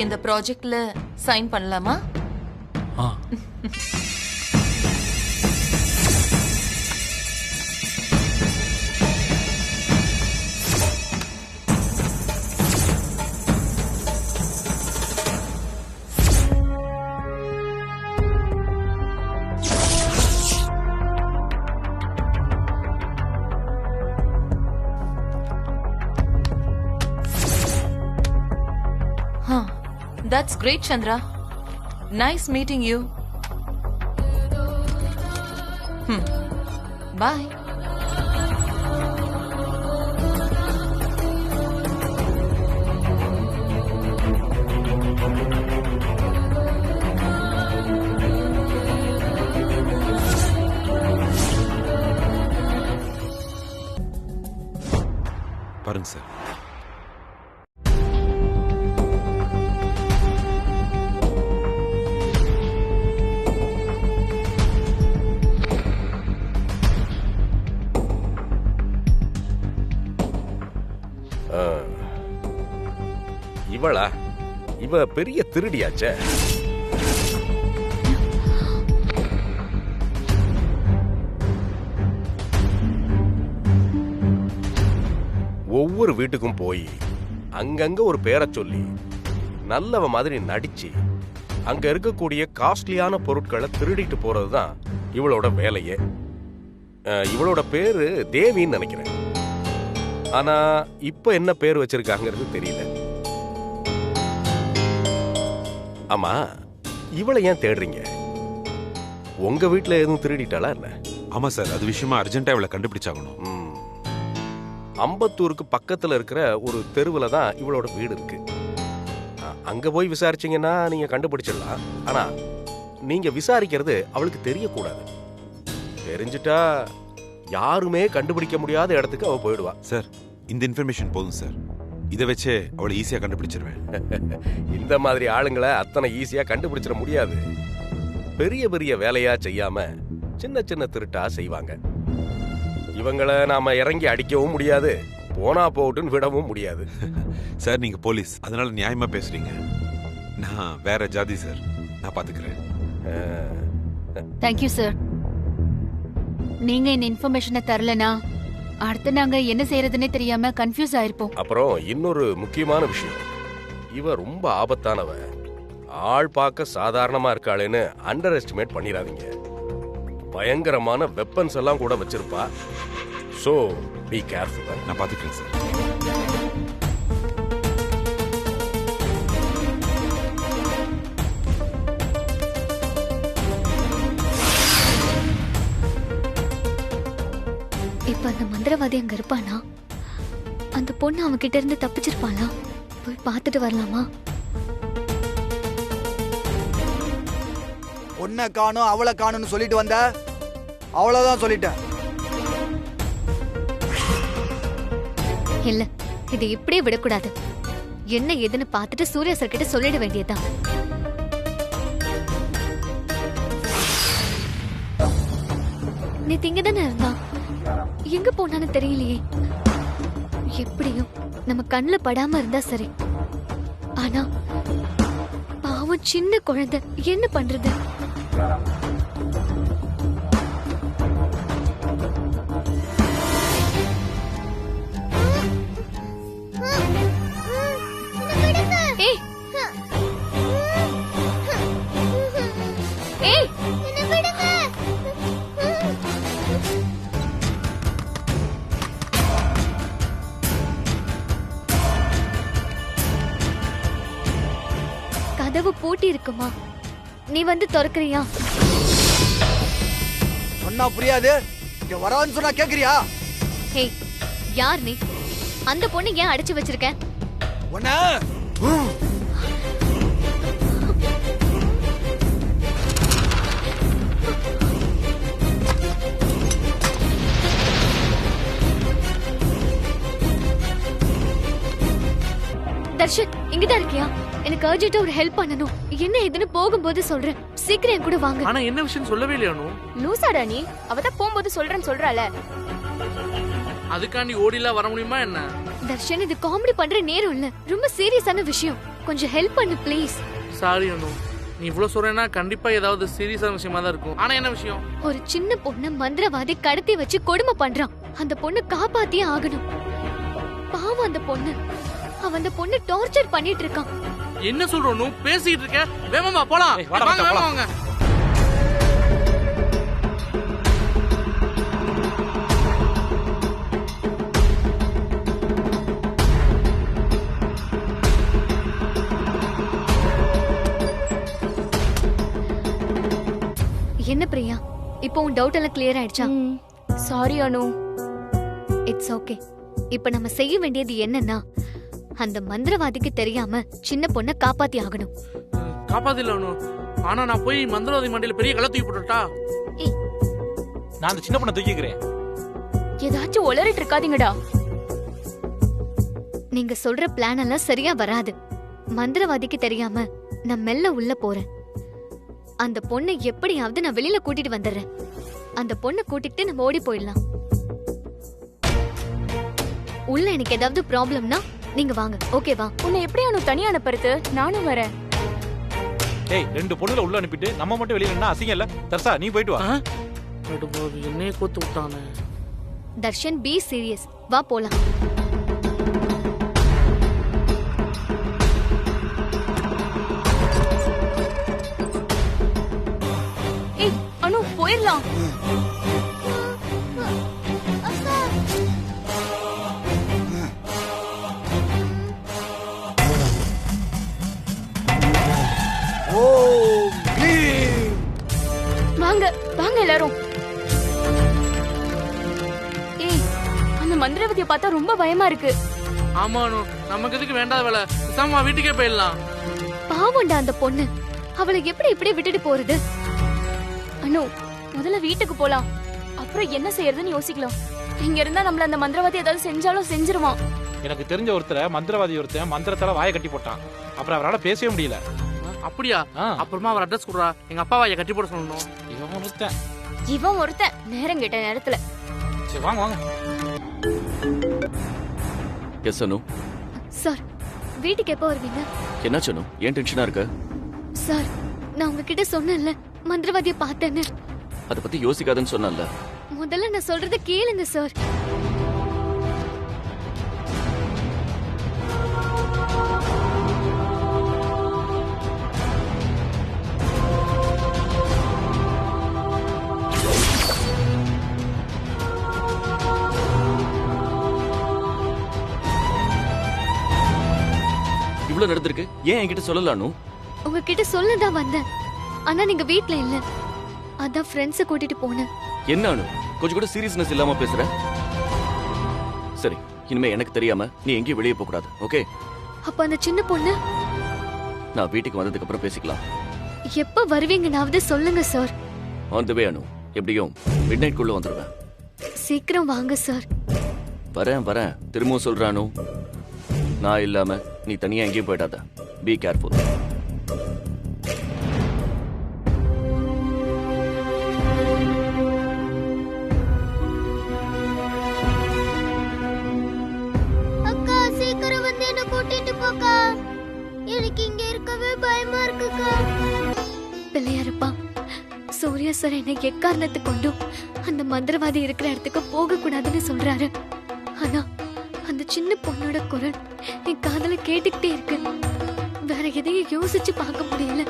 இந்த ப்ராஜெக்ட்ல சைன் பண்ணலாமா? That's great, Chandra. Nice meeting you. Bye. பாருங்க சார். இவ பெரிய திருடியாச்சே. ஒவ்வொரு வீட்டுக்கும் போய் அங்கங்க ஒரு பேரை சொல்லி நல்லவ மாதிரி நடிச்சு அங்க இருக்கக்கூடிய காஸ்ட்லியான பொருட்களை திருடிட்டு போறதுதான் இவளோட வேலையே. இவளோட பேரு தேவின்னு நினைக்கிறேன். ஆனா இப்ப என்ன பேர் வச்சிருக்காங்கிறது தெரியல. ஆமா, இவளை ஏன் தேடுறீங்க? உங்க வீட்டுல எதுவும் திருடிட்டாளா என்ன? ஆமா சார், அது விஷயமா அர்ஜென்ட்டா இவளை கண்டுபிடிச்சாகணும். அம்பத்தூருக்கு பக்கத்துல இருக்கிற ஒரு தெருவுல தான் இவளோட வீடு இருக்கு. அங்க போய் விசாரிச்சீங்கன்னா நீங்க கண்டுபிடிச்சிடலாம். ஆனா நீங்க விசாரிக்கிறது அவளுக்கு தெரியக்கூடாது. தெரிஞ்சிட்டா யாருமே கண்டுபிடிக்க முடியாத இடத்துக்கு அவ போயிடுவா. சார், இந்த இன்ஃபர்மேஷன் போதும் சார். இதை வச்சே அவளை ஈஸியா கண்டுபிடிச்சிருவேன். இந்த மாதிரி ஆளுங்களை அத்தனை ஈஸியா கண்டுபிடிச்சிட முடியாது. பெரிய பெரிய வேலையா செய்யாம சின்ன சின்ன திருட்டா செய்வாங்க. இவங்களை நாம இறங்கி அடிக்கவும் முடியாது, போனா போட்டுன்னு விடவும் முடியாது. சார், நீங்க போலீஸ், அதனால நியாயமா பேசுறீங்க. நான் வேற ஜாதி சார், நான் பாத்துக்கிறேன். Thank you sir. நீங்க இந்த இன்ஃபர்மேஷனை தரலனா அடுத்து நாங்க என்ன செய்யறதுன்னே தெரியாம கன்ஃபியூஸ் ஆயிருப்போம். அப்புறம் இன்னொரு முக்கியமான விஷயம், இவ ரொம்ப ஆபத்தானவ. ஆள் பார்க்க சாதாரணமா இருக்காளேன்னு அண்டர் எஸ்டிமேட் பண்ணிடாதீங்க. பயங்கரமான வெப்பன்ஸ் எல்லாம் கூட வச்சிருப்பா. So be careful. நான் பாத்துக்கிறேன் சார். இப்ப அந்த மந்திரவாதி அங்க இருப்பானா? அந்த பொண்ணு அவன் கிட்ட இருந்து தப்பிச்சிருப்பாளா? போய் பார்த்துட்டு வரலாமா? பொண்ணை காணும் அவளை காணும்னு சொல்லிட்டு வந்த, அவ்வளவுதான் சொல்லிட்டேன். இல்ல, இதை இப்படியே விடக்கூடாது. என்ன ஏதுன்னு பார்த்துட்டு சூர்யா சார் கிட்ட சொல்லிட வேண்டியதுதான். நீ திங்கதானே இருந்தா, எங்க போனான்னு தெரியலையே. எப்படியும் நம்ம கண்ணுல படாம இருந்தா சரி. ஆனா பாவம் சின்ன குழந்தை, என்ன பண்றது? கதவு பூட்டி இருக்குமா? நீ வந்து திறக்கறியா? சொன்னா புரியாது, இங்க வரான்னு சொன்னா கேக்குறியா? ஹே, யார் நீ? அந்த பொண்ணு ஏன் அடைச்சு வச்சிருக்க? உன்ன தர்ஷன், இங்கதான் இருக்கியா? எனக்கு அர்ஜென்ட்டா ஒரு ஹெல்ப் பண்ணணும். என்ன ஏதுன்னு போகும்போது சொல்றேன். சீக்கிரம் என் கூட வாங்க. ஆனா என்ன விஷயம் சொல்லவே இல்லையா? லூசாடா நீ? அவதான் போகும்போது சொல்றேன்னு சொல்றாள. அதுக்காண்டி ஓடிலாம் வர முடியுமா என்ன? தர்ஷன் இது காமெடி பண்ற நேரம் இல்ல, ரொம்ப சீரியஸான விஷயம். கொஞ்சம் ஹெல்ப் பண்ணு ப்ளீஸ். சாரி அனு, நீ இவ்வளவு சொல்றேன்னா கண்டிப்பா ஏதாவது சீரியஸான விஷயமா தான் இருக்கும். ஆனா என்ன விஷயம்? ஒரு சின்ன பொண்ணு மந்திரவாதி கடத்தி வச்சு கொடுமை பண்றான். அந்த பொண்ணு காப்பாத்தியே ஆகணும். பாவம் அந்த பொண்ணு. அவன் அந்த பொண்ணு டார்ச்சர் பண்ணிட்டு இருக்கான். என்ன சொல்றோம்? பேசிட்டு இருக்க. வேகமா போலாம். வாங்க வேகமா வாங்க. என்ன பிரியா, இப்போ உன் டவுட் எல்லாம் கிளியர் ஆயிடுச்சா? Sorry Anu. It's okay. இப்போ நம்ம செய்ய வேண்டியது என்னன்னா, அந்த மந்திரவாதிக்கு தெரியாம சின்ன பொண்ணை காப்பாத்தி ஆகணும். காப்பாத்தில அனு. ஆனா நான் போய் மந்திரவாதி மண்டையில பெரிய கள்ள தூக்கி போட்டுட்டா? நான் அந்த சின்ன பொண்ணை தூக்கிக்கிறேன். ஏதாச்சும் உளறிட்டு இருக்காதீங்கடா. நீங்க சொல்ற பிளான் எல்லாம் சரியா வராது. மந்திரவாதிக்கு தெரியாம நான் மெல்ல உள்ள போறேன். அந்த பொண்ணை எப்படியாவது நான் வெளியில கூட்டிட்டு வந்துடுறேன். அந்த பொண்ணை கூட்டிட்டு நம்ம ஓடி போயிடலாம். உள்ள எனக்கு ஏதாவது ப்ராப்ளம்னா நீங்க வாங்க, ஓகேவா? உன்னை எப்படி அனு தனியா அனுப்புறது? நானும் வரேன். ஏய், 2 பொண்ணுல உள்ள அனுப்பிட்டு நம்ம மட்டும் வெளியில நின்னா அசிங்கம் இல்ல? தர்சா, நீ போயிட்டு வா. என்னைய கோத்து விட்டானே. Darshan, be serious. வா போலாம். ஏய் அனு, போயிடலாம். வாங்க வாங்க எல்லாரும். ஏய், அந்த மந்திரவதியை பார்த்தா ரொம்ப பயமா இருக்கு. ஆமா அனு, நமக்கு எதுக்கு வேண்டாத வேலை? பேசாம வீட்டுக்கே போயிடலாம். பாவம்டா அந்த பொண்ணு. அவளை எப்படி இப்படி விட்டுட்டு போறது? அனு, முதல்ல வீட்டுக்கு போலாம். அப்புறம் என்ன செய்யறதுன்னு யோசிக்கலாம். இங்க இருந்தா நம்மள அந்த மந்திரவாதி ஏதாவது செஞ்சாலும் செஞ்சிருவான். எனக்கு தெரிஞ்ச மந்திரவாதி ஒருத்தன் மந்திரத்தால வாயை கட்டி போட்டான். அப்புறம் அவரால பேசவே முடியல. அப்படியா? அப்புறமா அவர் அட்ரஸ் கொடுறா. எங்க அப்பா வாயை கட்டி போட சொல்லணும். இவன் ஒருத்தன் நேரம் கேட்ட நேரத்துல. சரி வாங்க வாங்க. எஸ் அனு. சார், வீட்டுக்கு எப்போ வருவீங்க? என்னாச்சு அனு, ஏன் டென்ஷனா இருக்க? சார், நான் உங்ககிட்ட சொன்னேன்ல மந்திரவாதியை பார்த்தேன்னு. அதை பத்தி யோசிக்காதன்னு சொன்னல. முதல்ல நான் சொல்றத கேளுங்க சார். இவ்வளவு நடந்திருக்கு, ஏன் என்கிட்ட சொல்லல அனு? உங்ககிட்ட சொல்லதான் வந்தேன். ஆனா நீங்க வீட்ல இல்ல. அதான் ஃப்ரெண்ட்ஸ கூட்டிட்டு போனேன். என்ன அனு, கொஞ்சம் கூட சீரியஸ்னஸ் இல்லாம பேசுற? சரி, இனிமே எனக்கு தெரியாம நீ எங்கேயும் வெளியே போக கூடாது, ஓகே? அப்ப அந்த சின்ன பொண்ணு? நான் வீட்டுக்கு வந்ததுக்கு அப்புறம் பேசிக்கலாம். எப்ப வருவீங்கனாவது சொல்லுங்க சார். ஆன் தி வே அனு. எப்படியும் மிட் நைட் குள்ள வந்துருவேன். சீக்கிரம் வாங்க சார். வரேன் வரேன். திரும்பவும் சொல்றேன் அனு, நான் இல்லாம நீ தனியா எங்கேயும் போயிடாத. Be careful. அக்கா, சீக்கிரம் வந்து என்ன கூட்டிட்டு போக்கா. எனக்கு இங்க இருக்கவே பயமா இருக்குக்கா. பிள்ளையாரப்பா, சூர்யா சார் என்னை எக்காரணத்தை கொண்டும் அந்த மந்திரவாதி இருக்கிற இடத்துக்கு போக கூடாதுன்னு சொல்றாரு. ஆனா அந்த சின்ன பொண்ணோட குரல் என் காதுல கேட்டுக்கிட்டே இருக்கு. வேற எதையும் யோசிச்சு பார்க்க முடியல.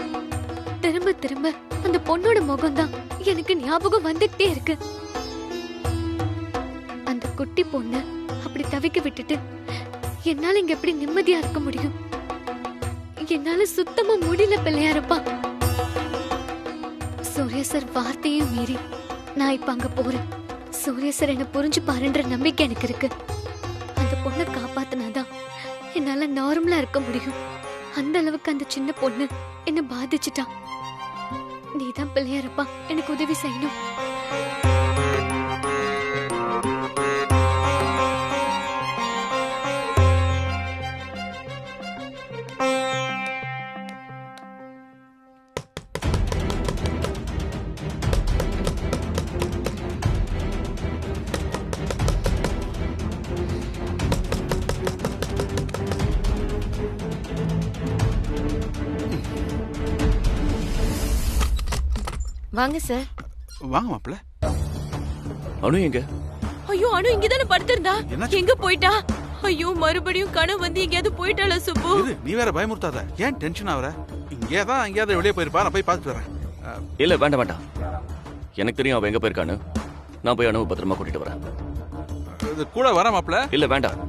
திரும்ப திரும்ப அந்த பொண்ணோட முகம்தான் எனக்கு ஞாபகம் வந்துட்டே இருக்கு. அந்த குட்டி பொண்ணு அப்படி தவிக்க விட்டுட்டு என்னால இங்க எப்படி நிம்மதியா இருக்க முடியும்? என்னால சுத்தமா முடியல பிள்ளையாரப்பா. சூர்யா சார் வார்த்தையும் மீறி நான் இப்ப அங்க போறேன். சூர்யா சார் என்ன புரிஞ்சு பாருன்ற நம்பிக்கை எனக்கு இருக்கு. அந்த பொண்ணை காப்பாத்தினாதான் என்னால நார்மலா இருக்க முடியும். அந்த அளவுக்கு அந்த சின்ன பொண்ணு என்ன பாதிச்சுட்டா. நீதான் பிள்ளையாரப்பா எனக்கு உதவி செய்யணும். வாங்க சார். வாங்க மாப்பிள்ள. அனு எங்க? ஐயோ அனு இங்கதானே படுத்திருந்தா. என்னாச்சு? எங்க போயிட்டா? ஐயோ மறுபடியும் கனவு வந்து எங்கேயாவது போயிட்டாளா சுப்பு? நீ வேற பயமுறுத்தாத. ஏன் டென்ஷன் ஆகுற? இங்கேதான் எங்கேயாவது வெளியே போயிருப்பா. நான் போய் பார்த்துட்டு வரேன். இல்ல வேண்டாம் வேண்டாம், எனக்கு தெரியும் அவ எங்க போயிருக்கான்னு. நான் போய் அனுவை பத்திரமா கூட்டிட்டு வரேன். இது கூட வர மாப்பிள்ள. இல்ல வேண்டாம்,